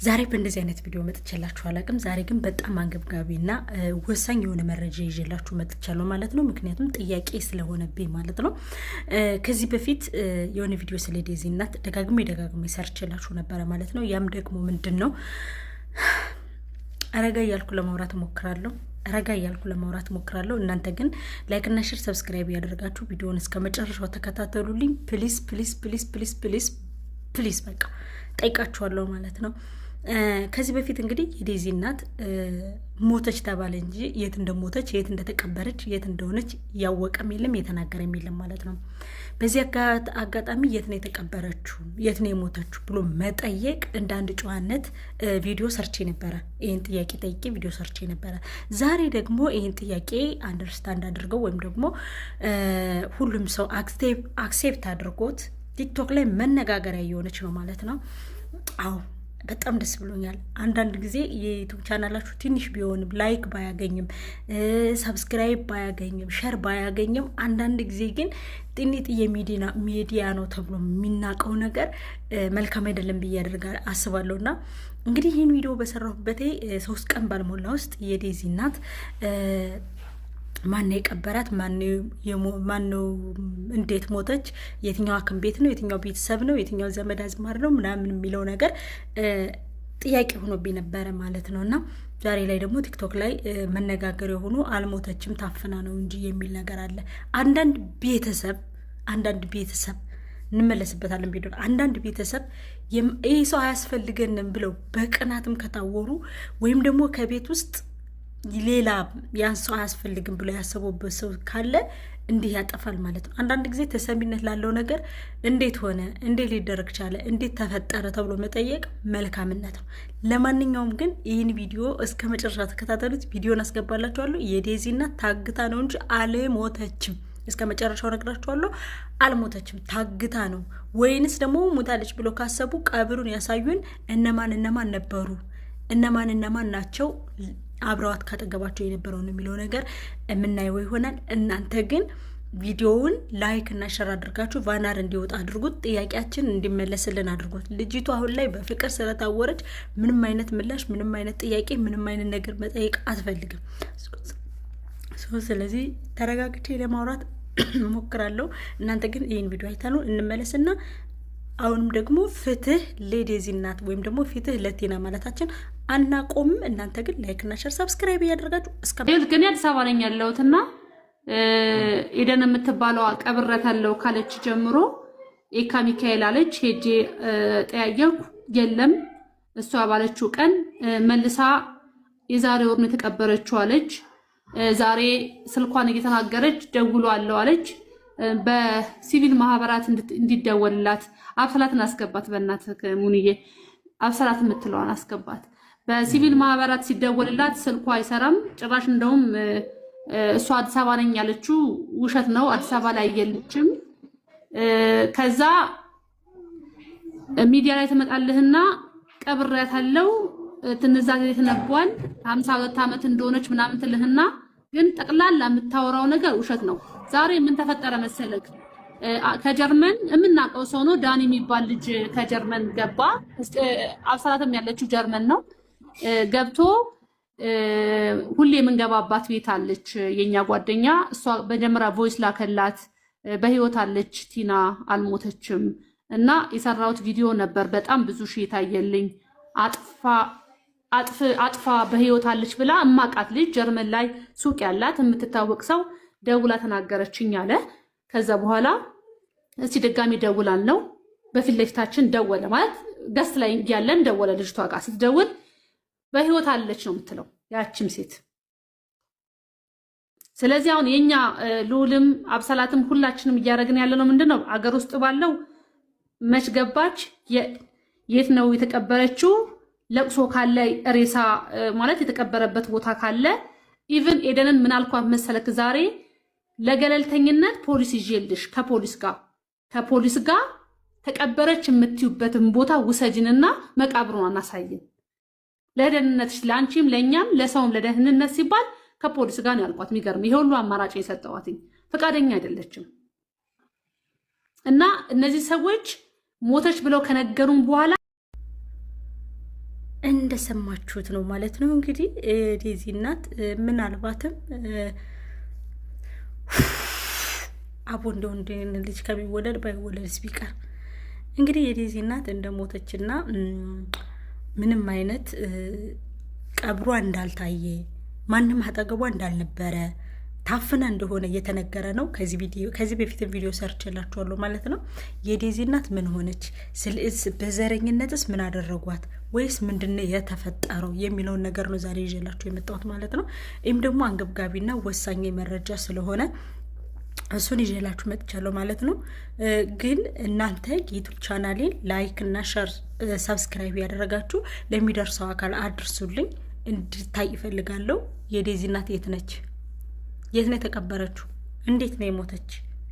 ዛሬ በእንደዚህ አይነት ቪዲዮ መጥቻላችሁ አላቅም። ዛሬ ግን በጣም አንገብጋቢና ወሳኝ የሆነ መረጃ ይዤላችሁ መጥቻለሁ ማለት ነው። ምክንያቱም ጥያቄ ስለሆነብኝ ማለት ነው። ከዚህ በፊት የሆነ ቪዲዮ ስለ ዴዚ እናት ደጋግሜ ሰርችላችሁ ነበረ ማለት ነው። ያም ደግሞ ምንድነው ረጋ እያልኩ ለማውራት ሞክራለሁ። እናንተ ግን ላይክ እና ሼር ሰብስክራይብ ያደርጋችሁ ቪዲዮውን እስከ መጨረሻው ተከታተሉልኝ ፕሊዝ ፕሊዝ ፕሊዝ ፕሊዝ ፕሊዝ ፕሊዝ በቃ ጠይቃችኋለሁ ማለት ነው። ከዚህ በፊት እንግዲህ የዴዚ እናት ሞተች ተባለ እንጂ የት እንደሞተች የት እንደተቀበረች የት እንደሆነች ያወቀም የለም የተናገረም የለም ማለት ነው። በዚህ አጋጣሚ የት ነው የተቀበረችው የት ነው የሞተችው ብሎ መጠየቅ እንደ አንድ ጨዋነት ቪዲዮ ሰርቼ ነበረ። ይሄን ጥያቄ ጠይቄ ቪዲዮ ሰርቼ ነበረ። ዛሬ ደግሞ ይሄን ጥያቄ አንደርስታንድ አድርገው ወይም ደግሞ ሁሉም ሰው አክሴፕት አድርጎት ቲክቶክ ላይ መነጋገሪያ እየሆነች ነው ማለት ነው። አዎ በጣም ደስ ብሎኛል። አንዳንድ ጊዜ የዩቲዩብ ቻናላችሁ ትንሽ ቢሆንም ላይክ ባያገኝም ሰብስክራይብ ባያገኝም ሼር ባያገኝም አንዳንድ ጊዜ ግን ጥኒጥዬ ሚዲያ ነው ተብሎ የሚናቀው ነገር መልካም አይደለም ብዬ አስባለሁና እንግዲህ ይህን ቪዲዮ በሰራሁበት 3 ቀን ባልሞላ ውስጥ የዴዚ እናት ማን የቀበራት ማነው እንዴት ሞተች የትኛው ሐኪም ቤት ነው የትኛው ቤተሰብ ነው የትኛው ዘመድ አዝማድ ነው ምናምን የሚለው ነገር ጥያቄ ሆኖብኝ ነበረ ማለት ነውና ዛሬ ላይ ደግሞ ቲክቶክ ላይ መነጋገሪያ ሆኖ አልሞተችም ታፍና ነው እንጂ የሚል ነገር አለ። አንዳንድ ቤተሰብ እንመለስበታለን ቢሆን አንዳንድ ቤተሰብ ይሄ ሰው አያስፈልገንም ብለው በቅናትም ከታወሩ ወይም ደግሞ ከቤት ውስጥ ሌላ ያን ሰው አያስፈልግም ብሎ ያሰቡበት ሰው ካለ እንዲህ ያጠፋል ማለት ነው። አንዳንድ ጊዜ ተሰሚነት ላለው ነገር እንዴት ሆነ እንዴት ሊደረግ ቻለ እንዴት ተፈጠረ ተብሎ መጠየቅ መልካምነት ነው። ለማንኛውም ግን ይህን ቪዲዮ እስከ መጨረሻ ተከታተሉት። ቪዲዮን አስገባላችኋለሁ። የዴዚ እናት ታግታ ነው እንጂ አልሞተችም። እስከ መጨረሻው ነግራችኋለሁ። አልሞተችም፣ ታግታ ነው። ወይንስ ደግሞ ሞታለች ብሎ ካሰቡ ቀብሩን ያሳዩን። እነማን ነበሩ እነማን ናቸው አብረዋት ካጠገባቸው የነበረውን የሚለው ነገር የምናየው ይሆናል። እናንተ ግን ቪዲዮውን ላይክ እና ሼር አድርጋችሁ ቫናር እንዲወጣ አድርጉት። ጥያቄያችን እንዲመለስልን አድርጉት። ልጅቷ አሁን ላይ በፍቅር ስለታወረች ምንም አይነት ምላሽ ምንም አይነት ጥያቄ ምንም አይነት ነገር መጠየቅ አትፈልግም። ስለዚህ ተረጋግቼ ለማውራት ሞክራለሁ። እናንተ ግን ይህን ቪዲዮ አይታኑ እንመለስና አሁንም ደግሞ ፍትህ ለዴዚ እናት ወይም ደግሞ ፍትህ ለቲና ማለታችን አናቆምም። እናንተ ግን ላይክ እና ሼር ሰብስክራይብ ያደርጋችሁ ግን አዲስ አበባ ነኝ ያለሁትና ኤደን የምትባለው ቀብረታለው ካለች ጀምሮ ኤካ ሚካኤል አለች። ሄጄ ጠያየኩ የለም እሷ ባለችው ቀን መልሳ የዛሬ ወር ነው የተቀበረችው አለች። ዛሬ ስልኳን እየተናገረች ደውሎ አለው አለች። በሲቪል ማህበራት እንዲደወልላት አብሰላትን አስገባት። በእናትህ ሙኒዬ አብሰላት የምትለዋን አስገባት። በሲቪል ማህበራት ሲደወልላት ስልኳ አይሰራም ጭራሽ። እንደውም እሷ አዲስ አበባ ነኝ ያለችው ውሸት ነው። አዲስ አበባ ላይ የለችም። ከዛ ሚዲያ ላይ ተመጣልህና ቀብሬያታለሁ ትንዛዜ ተነቧል 52 ዓመት እንደሆነች ምናምን ትልህና ግን ጠቅላላ የምታወራው ነገር ውሸት ነው። ዛሬ ምን ተፈጠረ መሰለክ? ከጀርመን የምናውቀው ሰው ነው ዳኒ የሚባል ልጅ ከጀርመን ገባ። አብሰላትም ያለችው ጀርመን ነው። ገብቶ ሁሌ የምንገባባት ቤት አለች የኛ ጓደኛ። እሷ በጀመራ ቮይስ ላከላት። በህይወት አለች ቲና አልሞተችም። እና የሰራሁት ቪዲዮ ነበር በጣም ብዙ ሺህ ታየልኝ። አጥፋ በህይወት አለች ብላ እማቃት ልጅ ጀርመን ላይ ሱቅ ያላት የምትታወቅ ሰው ደውላ ተናገረችኝ አለ። ከዛ በኋላ እስቲ ድጋሚ ደውላል ነው በፊት ለፊታችን ደወለ ማለት ገስት ላይ ያለን ደወለ። ልጅቷ ጋር ስትደውል በህይወት አለች ነው የምትለው ያቺም ሴት። ስለዚህ አሁን የኛ ሉልም አብሰላትም ሁላችንም እያደረግን ያለ ነው ምንድነው አገር ውስጥ ባለው መች ገባች የት ነው የተቀበረችው ለቅሶ ካለ ሬሳ ማለት የተቀበረበት ቦታ ካለ ኢቭን ኤደንን ምን አልኳት መሰለክ? ዛሬ ለገለልተኝነት ፖሊስ ይዤልሽ ከፖሊስ ጋር ተቀበረች የምትዩበትን ቦታ ውሰጂንና መቃብሩን አናሳይን። ለደህንነትሽ ለአንቺም ለኛም ለሰውም ለደህንነት ሲባል ከፖሊስ ጋር ነው ያልኳት። የሚገርም ይሄ ሁሉ አማራጭ የሰጠዋት ፈቃደኛ አይደለችም። እና እነዚህ ሰዎች ሞተች ብለው ከነገሩን በኋላ እንደሰማችሁት ነው ማለት ነው። እንግዲህ ዴዚ እናት ምናልባትም አቦ እንደ ልጅ ከሚወለድ ባይወለድስ ቢቀር እንግዲህ የዴዚ እናት እንደሞተችና ምንም አይነት ቀብሯ እንዳልታየ ማንም አጠገቧ እንዳልነበረ ታፍና እንደሆነ እየተነገረ ነው። ከዚህ በፊትም ቪዲዮ ሰርችላችኋለሁ ማለት ነው። የዴዚ እናት ምን ሆነች? በዘረኝነትስ ምን አደረጓት? ወይስ ምንድነው የተፈጠረው የሚለውን ነገር ነው ዛሬ ይዤላችሁ የመጣሁት ማለት ነው። ይህም ደግሞ አንገብጋቢና ወሳኝ መረጃ ስለሆነ እሱን ይዤላችሁ መጥቻለሁ ማለት ነው። ግን እናንተ ዩቲዩብ ቻናሌን ላይክ እና ሼር ሰብስክራይብ ያደረጋችሁ ለሚደርሰው አካል አድርሱልኝ፣ እንድታይ ይፈልጋለሁ። የዴዚ እናት የት ነች? የት ነው የተቀበረችው? እንዴት ነው የሞተች?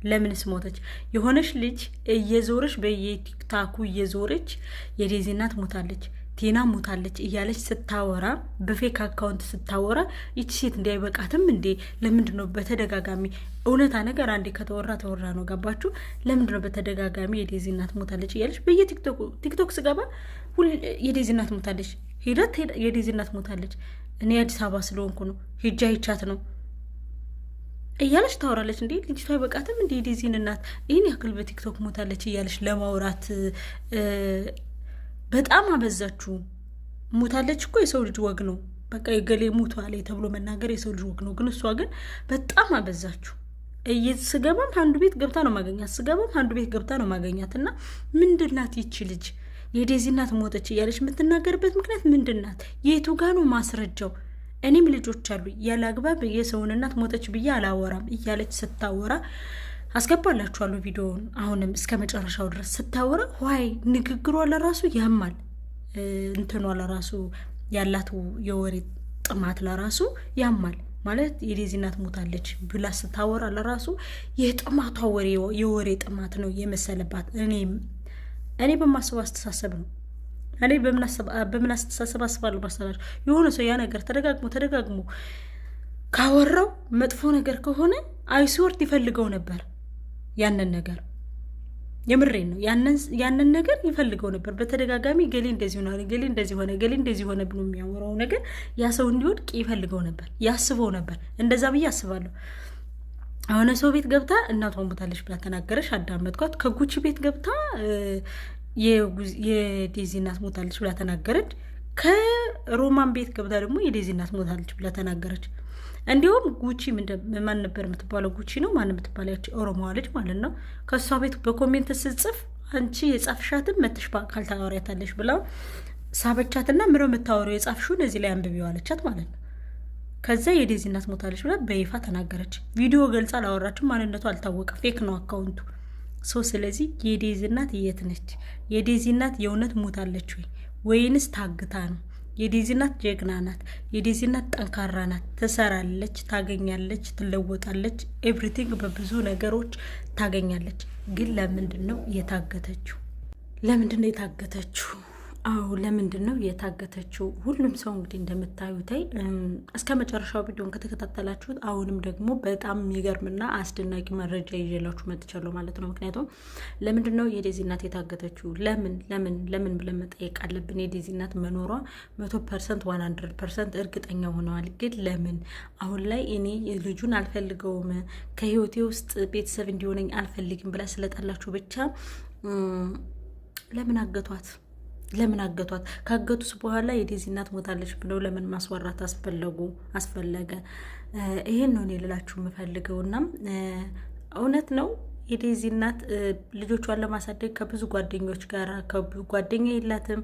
ለምንስ ሞተች? የሆነች ልጅ እየዞረች በየቲክታኩ እየዞረች የዴዚ እናት ሞታለች፣ ቴና ሞታለች እያለች ስታወራ በፌክ አካውንት ስታወራ ይቺ ሴት እንዲያይበቃትም እንዴ? ለምንድነው በተደጋጋሚ እውነታ ነገር አንዴ ከተወራ ተወራ ነው። ገባችሁ? ለምንድነው በተደጋጋሚ የዴዚ እናት ሞታለች እያለች በየቲክቶክ ስገባ የዴዚ እናት ሞታለች፣ ሄዳት የዴዚ እናት ሞታለች፣ እኔ አዲስ አበባ ስለሆንኩ ነው ሂጃ ይቻት ነው እያለች ታወራለች። እንዴ ልጅቷ አይበቃትም እንዴ? የዴዚን እናት ይህን ያክል በቲክቶክ ሞታለች እያለች ለማውራት በጣም አበዛችሁ። ሞታለች እኮ የሰው ልጅ ወግ ነው። በቃ የገሌ ሞቷል ተብሎ መናገር የሰው ልጅ ወግ ነው። ግን እሷ ግን በጣም አበዛችሁ። ስገባም አንዱ ቤት ገብታ ነው ማገኛት፣ ስገባም አንዱ ቤት ገብታ ነው ማገኛት። እና ምንድናት ይቺ ልጅ የዴዚ እናት ሞተች እያለች የምትናገርበት ምክንያት ምንድናት? የቱ ጋ ነው ማስረጃው? እኔም ልጆች አሉ ያለ አግባብ የሰውን እናት ሞተች ብዬ አላወራም እያለች ስታወራ አስገባላችኋለሁ ቪዲዮውን። አሁንም እስከ መጨረሻው ድረስ ስታወራ ዋይ ንግግሯ ለራሱ ያማል። እንትኗ ለራሱ ያላት የወሬ ጥማት ለራሱ ያማል። ማለት የዴዚ እናት ሞታለች ብላ ስታወራ ለራሱ የጥማቷ የወሬ ጥማት ነው የመሰለባት። እኔ በማስበው አስተሳሰብ ነው። እኔ በምን አስተሳሰብ አስባለሁ ማሰላችሁ? የሆነ ሰው ያ ነገር ተደጋግሞ ካወራው መጥፎ ነገር ከሆነ አይስወርድ ይፈልገው ነበር። ያንን ነገር የምሬን ነው። ያንን ነገር ይፈልገው ነበር። በተደጋጋሚ ገሌ እንደዚህ ሆነ፣ ገሌ እንደዚህ ሆነ፣ ገሌ እንደዚህ ሆነ ብሎ የሚያወራው ነገር ያ ሰው እንዲወድቅ ይፈልገው ነበር፣ ያስበው ነበር። እንደዛ ብዬ አስባለሁ። አሁን ሰው ቤት ገብታ እናቷ ሞታለች ብላ ተናገረች፣ አዳመጥኳት። ከጉቺ ቤት ገብታ የዴዚ እናት ሞታለች ብላ ተናገረች። ከሮማን ቤት ገብታ ደግሞ የዴዚ እናት ሞታለች ብላ ተናገረች። እንዲሁም ጉቺ ማን ነበር የምትባለው? ጉቺ ነው ማን የምትባለው? ኦሮሞዋ ልጅ ማለት ነው። ከእሷ ቤት በኮሜንት ስጽፍ አንቺ የጻፍሻትን መተሽ በአካል ታወሪያታለሽ ብላ ሳበቻትና ምነው የምታወሪው የጻፍሽውን እዚህ ላይ አንብቢው አለቻት ማለት ነው። ከዛ የዴዚ እናት ሞታለች ብላ በይፋ ተናገረች። ቪዲዮ ገልጻ አላወራችም፣ ማንነቱ አልታወቀ፣ ፌክ ነው አካውንቱ። ስለዚህ የዴዚ እናት የት ነች? የዴዚ እናት የእውነት ሞታለች ወይንስ ታግታ ነው? የዴዚ እናት ጀግና ናት። የዴዚ እናት ጠንካራ ናት። ትሰራለች፣ ታገኛለች፣ ትለወጣለች። ኤቭሪቲንግ በብዙ ነገሮች ታገኛለች። ግን ለምንድን ነው የታገተችው? ለምንድን ነው የታገተችው? አዎ ለምንድን ነው የታገተችው? ሁሉም ሰው እንግዲህ እንደምታዩታይ እስከ መጨረሻው ቪዲዮን ከተከታተላችሁት አሁንም ደግሞ በጣም የሚገርምና አስደናቂ መረጃ ይዤላችሁ መጥቻለሁ ማለት ነው። ምክንያቱም ለምንድን ነው የዴዚ እናት የታገተችው? ለምን ብለን መጠየቅ አለብን። የዴዚ እናት መኖሯ 100% 100% እርግጠኛ ሆነዋል። ግን ለምን አሁን ላይ እኔ ልጁን አልፈልገውም ከህይወቴ ውስጥ ቤተሰብ እንዲሆነኝ አልፈልግም ብላ ስለጠላችሁ ብቻ ለምን አገቷት? ለምን አገቷት? ካገቱስ በኋላ የዴዚ እናት ሞታለች ብለው ለምን ማስወራት አስፈለገ? ይሄን ነው እኔ ልላችሁ የምፈልገውና እውነት ነው የዴዚ እናት ልጆቿን ለማሳደግ ከብዙ ጓደኞች ጋር ጓደኛ የላትም፣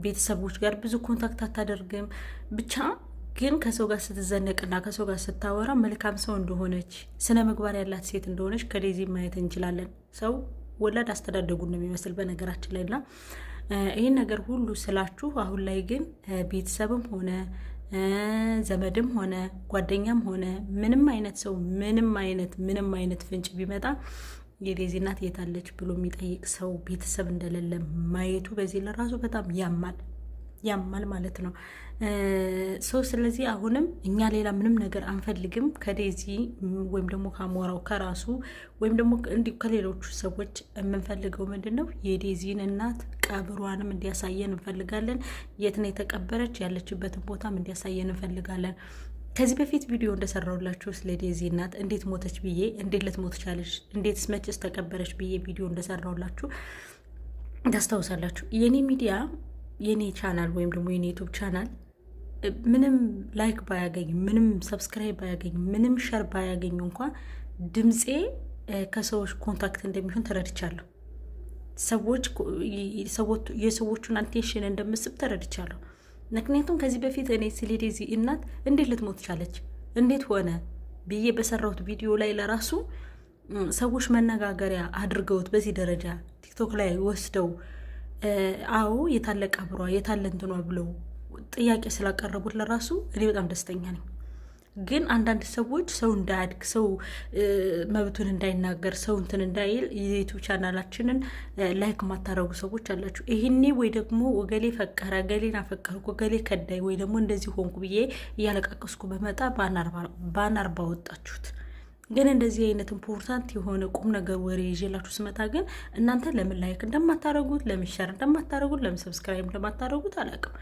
ቤተሰቦች ጋር ብዙ ኮንታክት አታደርግም። ብቻ ግን ከሰው ጋር ስትዘነቅና ከሰው ጋር ስታወራ መልካም ሰው እንደሆነች፣ ስነ ምግባር ያላት ሴት እንደሆነች ከዴዚ ማየት እንችላለን። ሰው ወላድ አስተዳደጉ ነው የሚመስል በነገራችን ላይና ይህን ነገር ሁሉ ስላችሁ አሁን ላይ ግን ቤተሰብም ሆነ ዘመድም ሆነ ጓደኛም ሆነ ምንም አይነት ሰው ምንም አይነት ፍንጭ ቢመጣ የዴዚ እናት የታለች ብሎ የሚጠይቅ ሰው ቤተሰብ እንደሌለ ማየቱ በዚህ ለራሱ በጣም ያማል። ያማል ማለት ነው። ስለዚህ አሁንም እኛ ሌላ ምንም ነገር አንፈልግም ከዴዚ ወይም ደግሞ ከአሞራው ከራሱ ወይም ደግሞ እንዲሁ ከሌሎቹ ሰዎች የምንፈልገው ምንድን ነው? የዴዚን እናት ቀብሯንም እንዲያሳየን እንፈልጋለን። የት ነው የተቀበረች ያለችበትን ቦታም እንዲያሳየን እንፈልጋለን። ከዚህ በፊት ቪዲዮ እንደሰራሁላችሁ ስለ ዴዚ እናት እንዴት ሞተች ብዬ እንዴት ልትሞት ቻለች፣ እንዴትስ መችስ ተቀበረች ብዬ ቪዲዮ እንደሰራሁላችሁ ታስታውሳላችሁ። የኔ ሚዲያ የኔ ቻናል ወይም ደግሞ የኔ ዩቱብ ቻናል ምንም ላይክ ባያገኝ፣ ምንም ሰብስክራይብ ባያገኝ፣ ምንም ሸር ባያገኝ እንኳን ድምፄ ከሰዎች ኮንታክት እንደሚሆን ተረድቻለሁ። የሰዎቹን አቴንሽን እንደምስብ ተረድቻለሁ። ምክንያቱም ከዚህ በፊት እኔ ስለ ዴዚ እናት እንዴት ልትሞት ቻለች፣ እንዴት ሆነ ብዬ በሰራሁት ቪዲዮ ላይ ለራሱ ሰዎች መነጋገሪያ አድርገውት በዚህ ደረጃ ቲክቶክ ላይ ወስደው አዎ የታለ ቀብሯ የታለ እንትኗ ብለው ጥያቄ ስላቀረቡት ለራሱ እኔ በጣም ደስተኛ ነኝ። ግን አንዳንድ ሰዎች ሰው እንዳያድግ፣ ሰው መብቱን እንዳይናገር፣ ሰው እንትን እንዳይል የዩቱብ ቻናላችንን ላይክ ማታረጉ ሰዎች አላችሁ። ይሄኔ ወይ ደግሞ ወገሌ ፈቀረ፣ ገሌን አፈቀርኩ፣ ወገሌ ከዳይ፣ ወይ ደግሞ እንደዚህ ሆንኩ ብዬ እያለቃቀስኩ በመጣ ባናር ባወጣችሁት። ግን እንደዚህ አይነት ኢምፖርታንት የሆነ ቁም ነገር ወሬ ይዤላችሁ ስመጣ ግን እናንተ ለምን ላይክ እንደማታረጉት፣ ለምን ሸር እንደማታረጉት፣ ለምን ሰብስክራይብ እንደማታረጉት አላውቅም።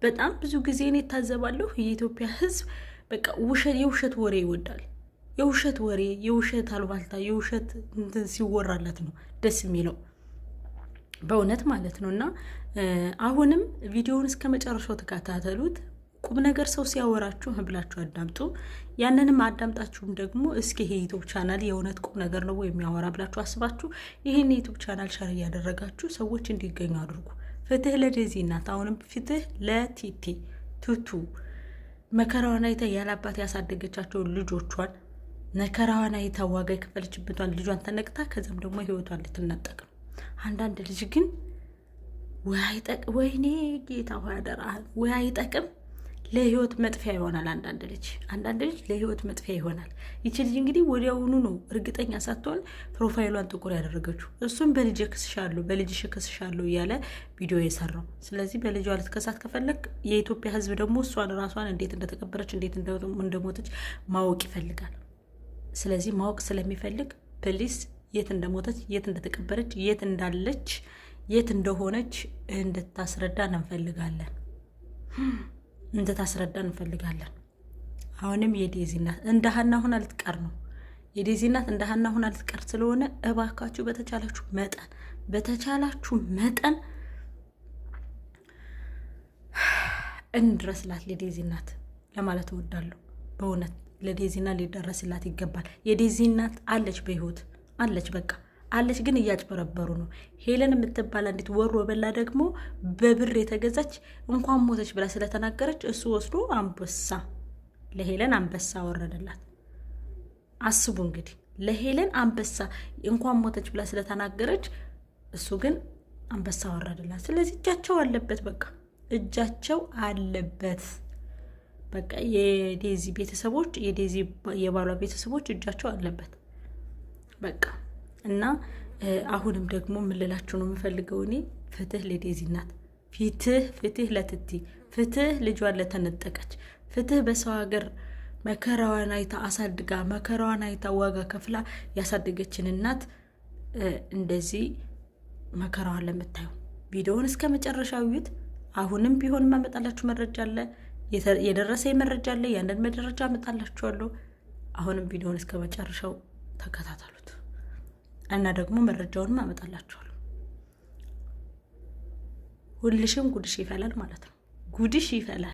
በጣም ብዙ ጊዜ እኔ ታዘባለሁ የኢትዮጵያ ሕዝብ በቃ የውሸት ወሬ ይወዳል። የውሸት ወሬ፣ የውሸት አሉባልታ፣ የውሸት እንትን ሲወራለት ነው ደስ የሚለው በእውነት ማለት ነው። እና አሁንም ቪዲዮውን እስከ መጨረሻው ተከታተሉት። ቁም ነገር ሰው ሲያወራችሁ ብላችሁ አዳምጡ። ያንንም አዳምጣችሁም ደግሞ እስኪ ይሄ ዩቱብ ቻናል የእውነት ቁም ነገር ነው የሚያወራ ብላችሁ አስባችሁ ይሄን ዩቱብ ቻናል ሸር እያደረጋችሁ ሰዎች እንዲገኙ አድርጉ። ፍትህ ለዴዚ እናት፣ አሁንም ፍትህ ለቲቲ ቱቱ። መከራዋን አይታ ያላባት ያሳደገቻቸውን ልጆቿን መከራዋን አይታ ዋጋ የከፈለችበቷን ልጇን ተነቅታ ከዚም ደግሞ ህይወቷን ልትነጠቅ ነው። አንዳንድ ልጅ ግን ወይኔ ጌታ ሆይ አደራህን፣ ወይ አይጠቅም ለህይወት መጥፊያ ይሆናል። አንዳንድ ልጅ ለህይወት መጥፊያ ይሆናል። ይቺ ልጅ እንግዲህ ወዲያውኑ ነው እርግጠኛ ሳትሆን ፕሮፋይሏን ጥቁር ያደረገችው። እሱም በልጅ ክስሻለሁ እያለ ቪዲዮ የሰራው። ስለዚህ በልጇ ልትከሳት ከፈለግ የኢትዮጵያ ህዝብ ደግሞ እሷን ራሷን እንዴት እንደተቀበረች እንዴት እንደሞተች ማወቅ ይፈልጋል። ስለዚህ ማወቅ ስለሚፈልግ ፕሊስ የት እንደሞተች፣ የት እንደተቀበረች፣ የት እንዳለች፣ የት እንደሆነች እንድታስረዳን እንፈልጋለን። አሁንም የዴዚ እናት እንደ ሀና ሆና ልትቀር ነው። የዴዚ እናት እንደ ሀና ሆና ልትቀር ስለሆነ እባካችሁ በተቻላችሁ መጠን እንድረስላት ለዴዚ እናት ለማለት እወዳለሁ። በእውነት ለዴዚ እናት ሊደረስላት ይገባል። የዴዚ እናት አለች፣ በህይወት አለች፣ በቃ አለች። ግን እያጭበረበሩ ነው። ሄለን የምትባል አንዲት ወሮ በላ ደግሞ በብር የተገዛች እንኳን ሞተች ብላ ስለተናገረች እሱ ወስዶ ለሄለን አንበሳ ወረደላት። አስቡ እንግዲህ ለሄለን አንበሳ እንኳን ሞተች ብላ ስለተናገረች እሱ ግን አንበሳ ወረደላት። ስለዚህ እጃቸው አለበት፣ በቃ እጃቸው አለበት። በቃ የዴዚ ቤተሰቦች፣ የዴዚ የባሏ ቤተሰቦች እጃቸው አለበት በቃ። እና አሁንም ደግሞ ምልላችሁ ነው የምፈልገው እኔ ፍትህ ለዴዚ እናት፣ ፍትህ ለትቲ፣ ፍትህ ልጇን ለተነጠቀች፣ ፍትህ በሰው ሀገር መከራዋን አይታ አሳድጋ መከራዋን አይታ ዋጋ ከፍላ ያሳደገችን እናት እንደዚህ መከራዋን ለምታዩ ቪዲዮውን እስከ መጨረሻው እዩት። አሁንም ቢሆን ማመጣላችሁ መረጃ አለ፣ የደረሰ መረጃ አለ። ያንን መረጃ አመጣላችኋለሁ። አሁንም ቪዲዮውን እስከ መጨረሻው ተከታተሉት እና ደግሞ መረጃውን አመጣላችኋለሁ። ሁልሽም ጉድሽ ይፈላል ማለት ነው። ጉድሽ ይፈላል።